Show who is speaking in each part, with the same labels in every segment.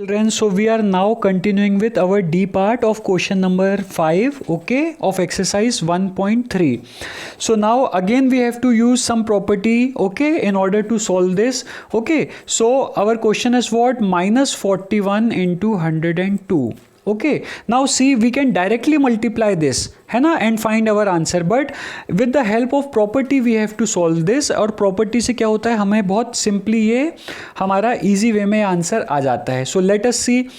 Speaker 1: Children, so we are now continuing with our D part of question number 5, okay, of exercise 1.3. So now again we have to use some property, okay, in order to solve this, okay. So our question is what? Minus 41 into 102. Okay, now see, we can directly multiply this, है ना, and find our answer, but with the help of property we have to solve this. और property से क्या होता है, हमें बहुत simply ये हमारा easy way में आंसर आ जाता है. So let us see.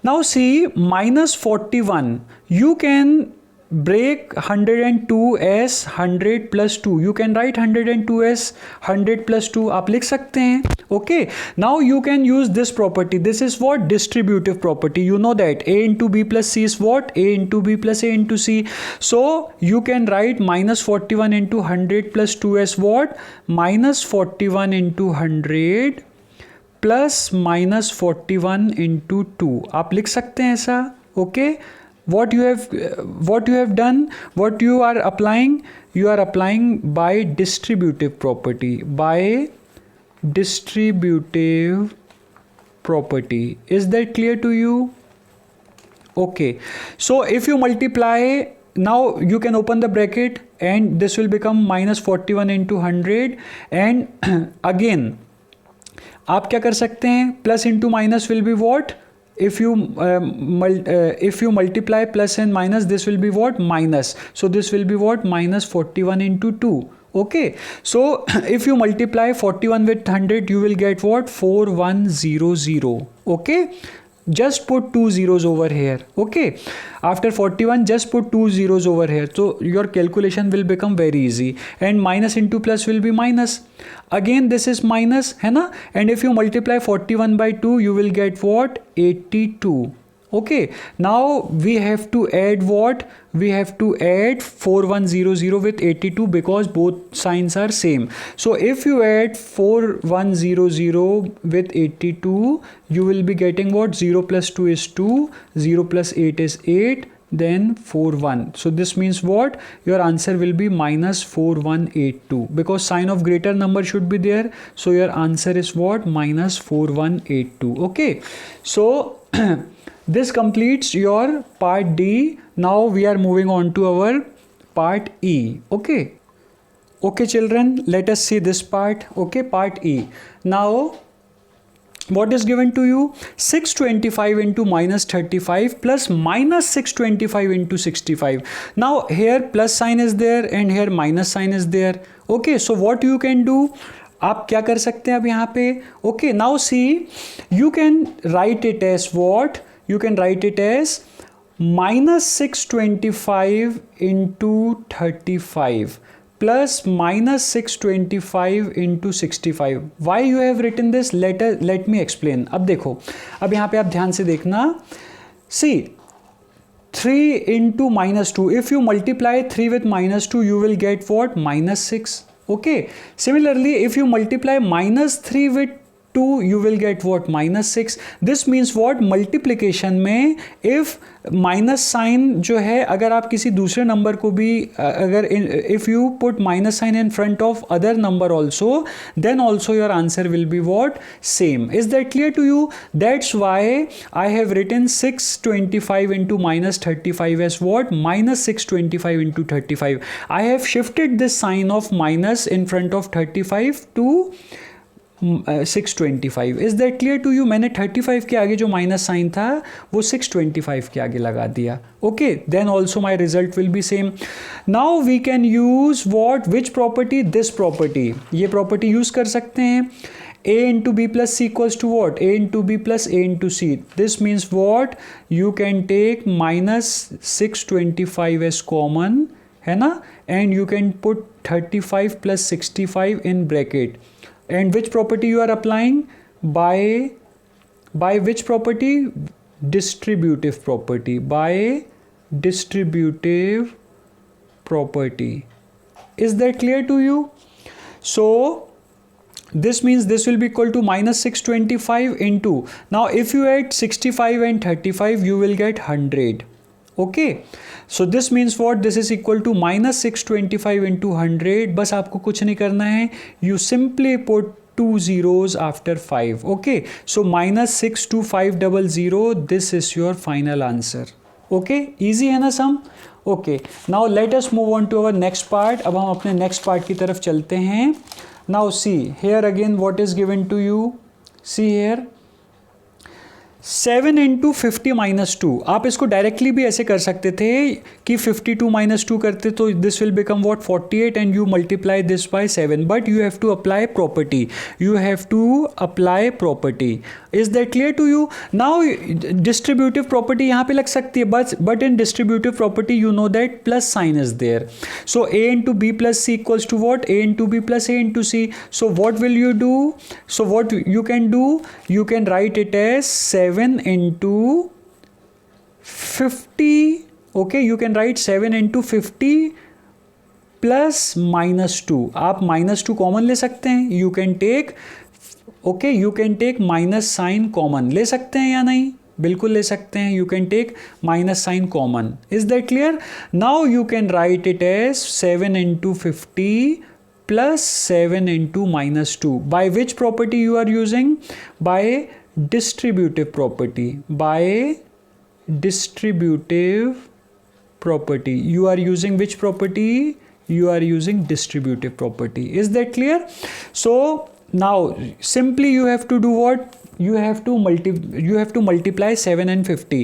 Speaker 1: Now see, minus 41, you can break 102 as 100 plus 2. You can write 102 as 100 plus 2. आप लिख सकते हैं. Okay, now you can use this property. This is what? Distributive property. You know that a into b plus c is what? A into b plus a into c. So you can write minus 41 into 100 plus 2 as what? Minus 41 into 100 plus minus 41 into 2. आप लिख सकते हैं ऐसा. Okay, what you have done, what you are applying by distributive property, by distributive property. Is that clear to you? Okay, so if you multiply, now you can open the bracket and this will become minus 41 into 100, and again आप क्या कर सकते हैं, plus into minus will be what? If you multiply plus and minus, this will be what? Minus. So this will be what? Minus 41 into 2. Okay, so if you multiply 41 with 100, you will get what? 4100. Okay, just put two zeros over here. Okay, after 41 just put two zeros over here, so your calculation will become very easy. And minus into plus will be minus. Again this is minus, है ना, and if you multiply 41 by 2, you will get what? 82. Okay, now we have to add what? We have to add 4100 with 82 because both signs are same. So if you add 4100 with 82, you will be getting what? 0 plus 2 is 2, 0 plus 8 is 8, then 41. So this means what? Your answer will be minus 4182 because sign of greater number should be there. So your answer is what? Minus 4182. Okay, so this completes your part D. Now we are moving on to our part E. Okay, okay children, let us see this part. Okay, part E. Now what is given to you? 625 into minus 35 plus minus 625 into 65. Now here plus sign is there and here minus sign is there. Okay, so what you can do? आप क्या कर सकते हैं अब यहाँ पे? Okay, now see, you can write it as what? You can write it as minus 625 into 35 plus minus 625 into 65. Why you have written this? Let me explain. अब देखो, अब यहाँ पे आप ध्यान से देखना. See, 3 into minus 2. If you multiply 3 with minus 2, you will get what? Minus 6. Okay. Similarly, if you multiply minus 3 with 2, you will get what? Minus 6. This means what? Multiplication में if माइनस साइन जो है, अगर आप किसी दूसरे number को भी अगर if you put minus sign in front of other number also, then also your answer will be what? Same. Is that clear to you? That's why I have written 625 into minus 35 as what? Minus 625 into 35. I have shifted this sign of minus in front of 35 to 625. Is that clear to you? मैंने 35 के आगे जो minus sign था वो 625 के आगे लगा दिया. Okay, then also my result will be same. Now we can use what? Which property? This property. ये प्रॉपर्टी यूज कर सकते हैं. A into b plus c equals to what? A into b plus a into c. This means what? You can take minus 625 as common, है ना, and you can put 35 plus 65 in bracket. And which property you are applying? By which property? Distributive property. By distributive property. Is that clear to you? So this means this will be equal to minus 625 into, now if you add 65 and 35, you will get 100. Okay, so this means what? This is equal to minus 625 into 100. बस आपको कुछ नहीं करना है. You simply put 2 zeros after 5. Okay, so -62500, this is your final answer. Okay, easy है ना sum? Okay, now let us move on to our next part. अब हम अपने next part की तरफ चलते हैं. Now see here again what is given to you. See here 7 into 50 minus 2. आप इसको डायरेक्टली भी ऐसे कर सकते थे कि 52 माइनस 2 करते तो this will become what 48 and you multiply this by 7, but you have to apply property. You have to apply property. Is that clear to you? Now distributive property यहाँ पे लग सकती है, but in distributive property you know that plus sign is there. So a into b plus c equals to what? a into b plus a into c. So what will you do? So what you can do? You can write it as 7 into 50. Okay, you can write 7 into 50 plus minus 2. आप minus 2 common ले सकते हैं. You can take, okay, you can take minus sign common ले सकते हैं या नहीं? बिल्कुल ले सकते हैं. You can take minus sign common. Is that clear? Now you can write it as 7 into 50 plus 7 into minus 2. By which property you are using? By distributive property. By distributive property. You are using which property? You are using distributive property. Is that clear? So now simply you have to do what? You have to multiply 7 and 50.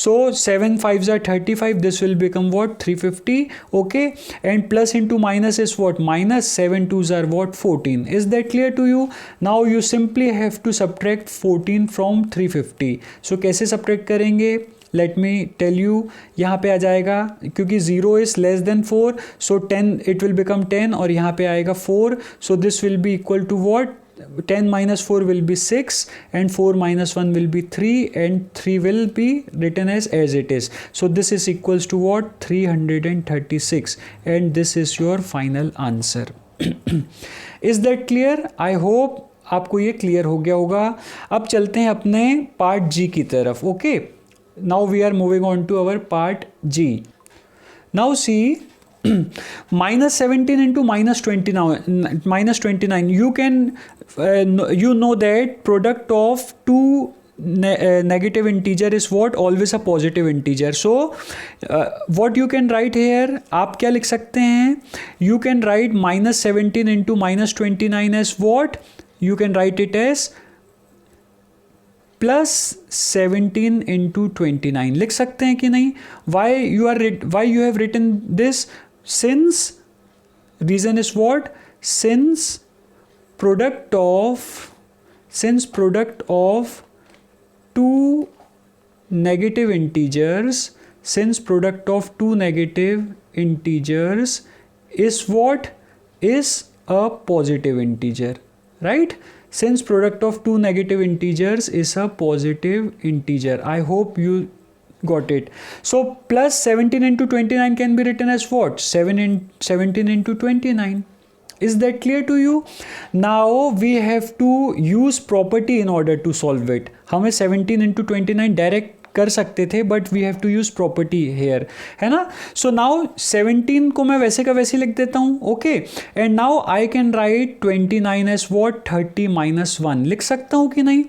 Speaker 1: So 7 5s are 35. This will become what? 350. Okay, and plus into minus is what? Minus. 7 2s are what? 14. Is that clear to you? Now you simply have to subtract 14 from 350. So कैसे subtract करेंगे? Let me tell you. यहाँ पे आ जाएगा क्योंकि 0 is less than 4, so 10 it will become 10 और यहाँ पे आएगा 4. So this will be equal to what? 10 minus 4 will be 6 and 4 minus 1 will be 3 and 3 will be written as it is. So this is equals to what? 336 and this is your final answer. Is that clear? I hope आपको ये clear हो गया होगा. अब चलते हैं अपने part G की तरफ. Okay, now we are moving on to our part G. Now see minus 17 into minus 29. You can you know that product of two negative integer is what? Always a positive integer. So what you can write here? आप क्या लिख सकते हैं? You can write minus 17 into minus 29 as what? You can write it as plus 17 into 29. लिख सकते हैं कि नहीं? Why you have written this? Since reason is what? Since product of two negative integers is what? Is a positive integer, right? Since product of two negative integers is a positive integer. I hope you got it. So plus 17 into 29 can be written as what? 17 into 29. Is that clear to you? Now we have to use property in order to solve it. हमें 17 into 29 direct कर सकते थे, but we have to use property here, है ना? So now 17 को मैं वैसे का वैसे लिख देता हूँ. Okay, and now I can write 29 as what? 30 minus 1. लिख सकता हूँ कि नहीं?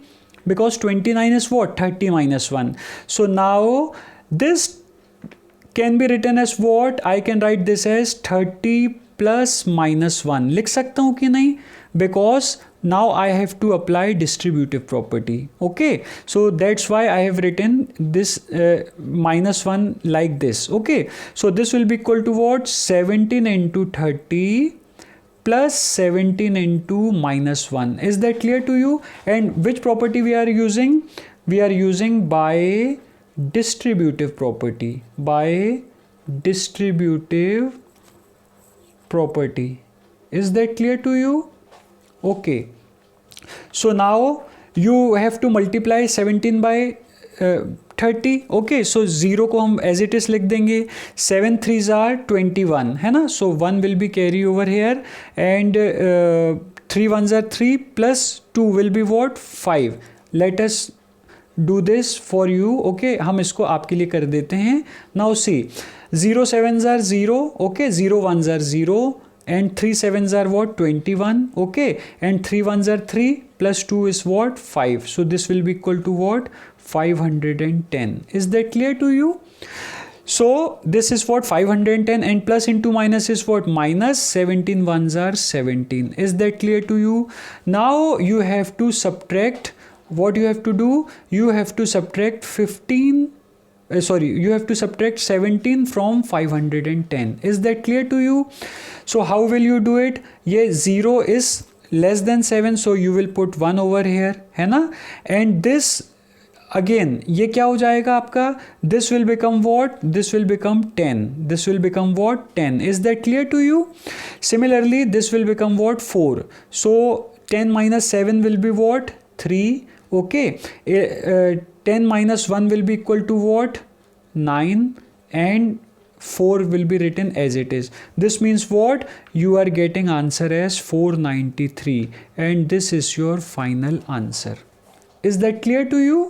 Speaker 1: Because 29 is what? 30 minus 1. So now this can be written as what? I can write this as 30 plus minus 1. लिख सकता हूँ कि नहीं? Because now I have to apply distributive property. Okay, so that's why I have written this minus 1 like this. Okay, so this will be equal to what? 17 into 30 plus 17 into minus 1. Is that clear to you? And which property we are using? We are using by distributive property. By distributive property. Is that clear to you? Okay. So now you have to multiply 17 by 30. Okay, so 0 को हम as it is लिख देंगे. 7 3s are 21, है ना? So 1 will be carry over here and 3 1s are 3 plus 2 will be what? 5. Let us do this for you. Okay, हम इसको आपके लिए कर देते हैं. Now see, 0 7s are 0. Okay, 0 1s are 0. and 3 sevens are what, 21, okay, and 3 ones are 3 plus 2 is what, 5. So this will be equal to what, 510. Is that clear to you? So this is what, 510, and plus into minus is what, minus. 17 ones are 17. Is that clear to you? Now you have to subtract. What you have to do, you have to subtract you have to subtract 17 from 510. Is that clear to you? So how will you do it? ये 0 is less than 7, so you will put 1 over here, है ना? And this again, ये क्या हो जाएगा आपका? This will become what? This will become 10. This will become what? 10. Is that clear to you? Similarly, this will become what? 4. So 10 minus 7 will be what? 3. Okay. 10 minus 1 will be equal to what? 9. And 4 will be written as it is. This means what? You are getting answer as 493. And this is your final answer. Is that clear to you?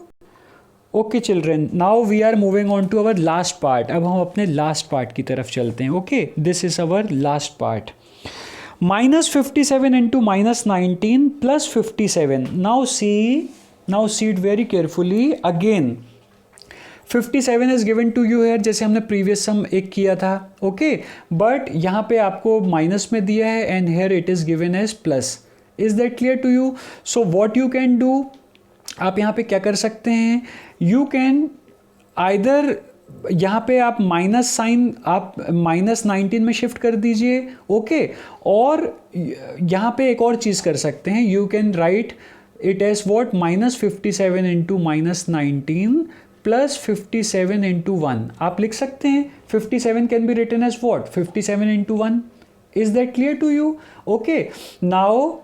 Speaker 1: Okay children, now we are moving on to our last part. अब हम अपने last part की तरफ चलते हैं. Okay, this is our last part. -57 into -19 plus 57. Now see it very carefully. Again 57 is given to you here, जैसे हमने previous सम एक किया था. ओके, बट यहाँ पे आपको माइनस में दिया है and here it is given as plus. Is that clear to you? So what you can do, आप यहाँ पे क्या कर सकते हैं, यू कैन आइदर यहाँ पे आप माइनस साइन आप -19 में शिफ्ट कर दीजिए. ओके, और यहाँ पे एक और चीज़ कर सकते हैं, you can write it as what, -57 into -19 plus 57 into 1. आप लिख सकते हैं 57 can be written as what, 57 into 1. Is that clear to you? Okay, now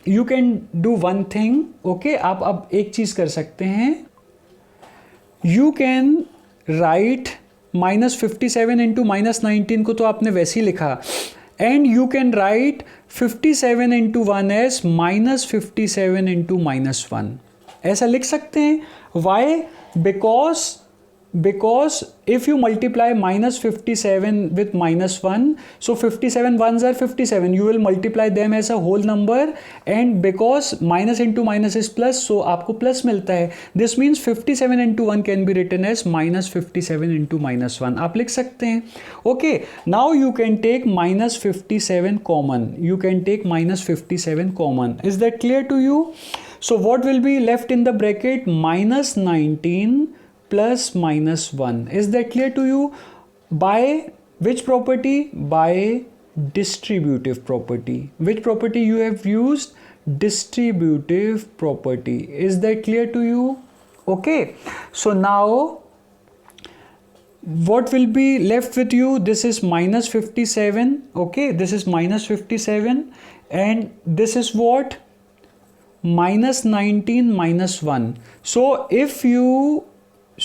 Speaker 1: you can do one thing. Okay, आप अब एक चीज कर सकते हैं, यू कैन राइट -57 into -19 को तो आपने वैसे ही लिखा, and you can write 57 into 1 as -57 into -1. ऐसा लिख सकते हैं. Why? Because if you multiply -57 with -1, so 57 ones are 57, you will multiply them as a whole number, and because minus into minus is plus, so आपको plus मिलता है. This means 57 into 1 can be written as -57 into -1. आप लिख सकते हैं. Okay, now you can take -57 common. You can take -57 common. Is that clear to you? So what will be left in the bracket? -19 plus -1. Is that clear to you? By which property? By distributive property. Which property you have used? Distributive property. Is that clear to you? Okay, so now what will be left with you? This is -57. Okay, this is -57, and this is what? -19 -1. So if you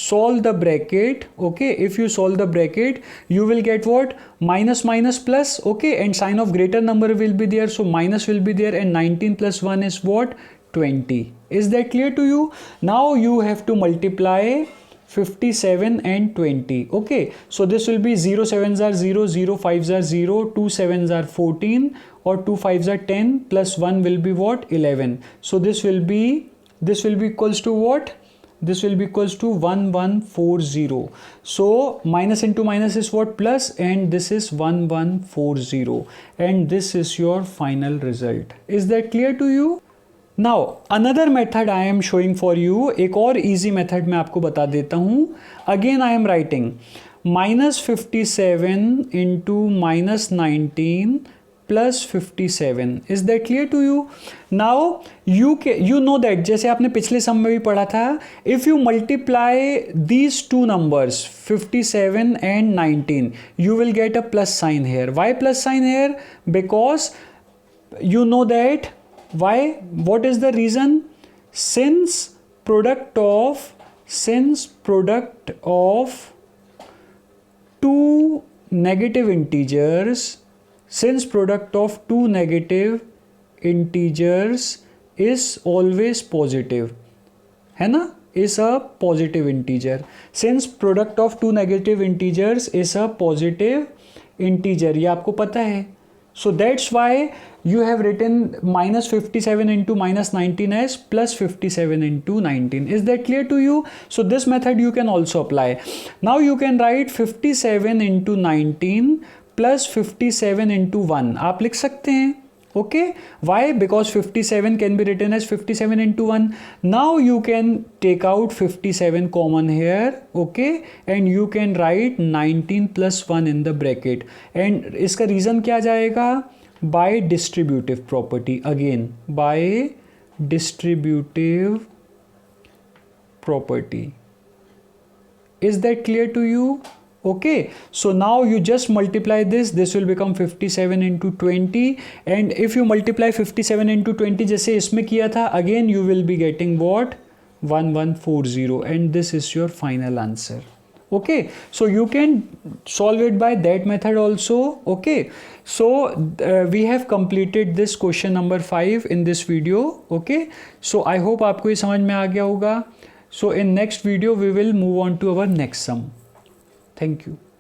Speaker 1: solve the bracket, okay, if you solve the bracket, you will get what? Minus minus plus. Okay, and sign of greater number will be there, so minus will be there, and 19 plus 1 is what? 20. Is that clear to you? Now you have to multiply 57 and 20. Okay, so this will be 0 7s are 0, 0 5s are 0, 2 7s are 14, or 2 5s are 10, plus 1 will be what? 11. So this will be equals to what? This will be equals to 1140. So minus into minus is what? Plus, and this is 1140, and this is your final result. Is that clear to you? Now another method I am showing for you. एक और easy method मैं आपको बता देता हूँ. Again I am writing -57 into -19 plus 57. Is that clear to you? Now you know that, जैसे आपने पिछले सम में भी पढ़ा था, if you multiply these two numbers 57 and 19, you will get a plus sign here. Why plus sign here? Because you know that. Why? What is the reason? Since product of two negative integers, since product of two negative integers is always positive, है ना, is a positive integer. Since product of two negative integers is a positive integer, ये आपको पता है. So that's why you have written minus 57 into minus 19 as plus 57 into 19. Is that clear to you? So this method you can also apply. Now you can write 57 into 19 plus 57 into 1. आप लिख सकते हैं. Okay, why? Because 57 can be written as 57 into 1. Now you can take out 57 common here, okay, and you can write 19 plus 1 in the bracket. And इसका reason क्या जाएगा? By distributive property. Again, by distributive property. Is that clear to you? Okay, so now you just multiply this will become 57 into 20, and if you multiply 57 into 20 जैसे इसमें किया था, again you will be getting what? 1140, and this is your final answer. Okay, so you can solve it by that method also. Okay, so we have completed this question number 5 in this video. Okay, so I hope आपको ये समझ में आ गया होगा. So in next video we will move on to our next sum. Thank you.